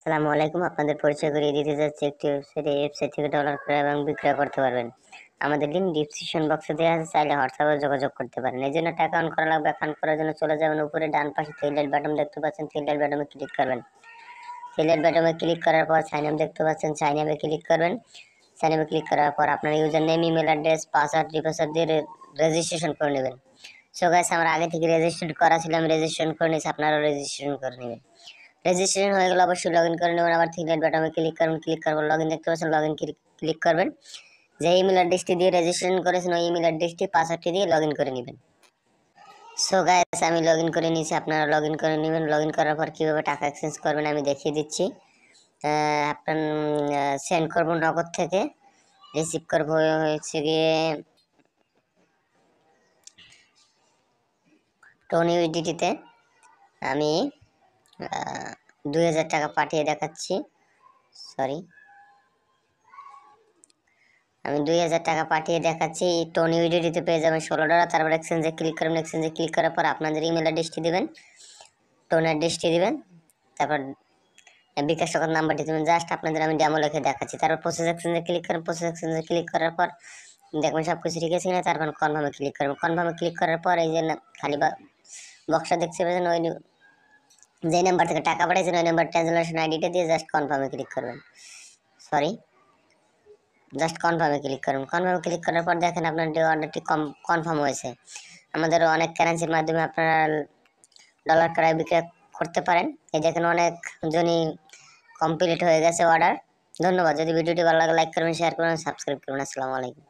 আসসালামু আলাইকুম। আপনাদের পরিচয় করিয়ে দিতে যাচ্ছি একটি ওয়েবসাইট। এই ওয়েবসাইট থেকে ডলার ক্রয় এবং বিক্রয় করতে পারবেন। আমাদের লিঙ্ক ডিসক্রিপশন বক্সে দেওয়া আছে, চাইলে হোয়াটসঅ্যাপে যোগাযোগ করতে পারেন। এই জন্য টাকা অন করা লাগবে। অন করার জন্য চলে যাবেন উপরে ডান পাশে থ্রি লাইট বাটন দেখতে পাচ্ছেন, থ্রি লাইট বাটনে ক্লিক করবেন। থ্রি লাইট বাটনে ক্লিক করার পর সাইন আপ দেখতে পাচ্ছেন, সাইন আপে ক্লিক করবেন। সাইন আপে ক্লিক করার পর আপনার user name, email address, password, re-password দিয়ে রেজিস্ট্রেশন করে নেবেন। সো গাইস, আমার আগে থেকে রেজিস্ট্রেশন করা ছিল, আমি রেজিস্ট্রেশন করে নিয়েছি, আপনারাও রেজিস্ট্রেশন করে নেবেন। রেজিস্ট্রেশন হয়ে গেলে অবশ্যই লগ ইন করে নেবেন। আবার থ্রি লাইট বাটনে ক্লিক করবেন, ক্লিক করার পর লগ ইন দেখতে পাচ্ছেন, লগ ইন ক্লিক করবেন। যে ইমেল অ্যাড্রেসটি দিয়ে রেজিস্ট্রেশন করেছেন ওই ইমেল অ্যাড্রেসটি পাসওয়ার্ডটি দিয়ে লগ ইন করে নেবেন। সো গাইস, আমি লগ ইন করে নিয়েছি, আপনারা লগ ইন করে নেবেন। লগ ইন করার পর কীভাবে টাকা এক্সচেঞ্জ করবেন আমি দেখিয়ে দিচ্ছি। আপনার সেন্ড করবো নগদ থেকে, রিসিভ করবো হচ্ছে গিয়ে টোন ইউএসডিটিতে। আমি 2000 টাকা পাঠিয়ে দেখাচ্ছি। সরি, আমি 2000 টাকা পাঠিয়ে দেখাচ্ছি। টোন ইউএসডিটিতে পেয়ে যাবেন $16। তারপর এক্সচেঞ্জে ক্লিক করবেন। এক্সচেঞ্জে ক্লিক করার পর আপনাদের ইমেল অ্যাড্রেসটি দেবেন, টোন অ্যাড্রেসটি দিবেন, তারপর বিকাশ টাকার নাম্বারটি দেবেন। জাস্ট আপনাদের আমি ডেমো লিখে দেখাচ্ছি। তারপর প্রসেস এক্সচেঞ্জে ক্লিক করেন। প্রসেস এক্সচেঞ্জে ক্লিক করার পর দেখবেন সব কিছু ঠিক আছে কিনা। তারপর কনফার্মে ক্লিক করবেন। কনফার্মে ক্লিক করার পর এই যে খালি বক্সটা দেখতে পাচ্ছেন, ওই যে নাম্বার থেকে টাকা পাঠিয়েছেন ওই নাম্বার ট্রানজাকশন আইডিটা দিয়ে জাস্ট কনফার্মে ক্লিক করবেন। সরি, জাস্ট কনফার্মে ক্লিক করুন। কনফার্মে ক্লিক করার পর দেখেন আপনার অর্ডারটি কনফার্ম হয়েছে। আমাদের অনেক কারেন্সির মাধ্যমে আপনারা ডলার ক্রয় বিক্রয় করতে পারেন। এই দেখেন অনেক জনই কমপ্লিট হয়ে গেছে অর্ডার। ধন্যবাদ। যদি ভিডিওটি ভালো লাগে লাইক করবেন, শেয়ার করবেন, সাবস্ক্রাইব করবেন। আসসালামু আলাইকুম।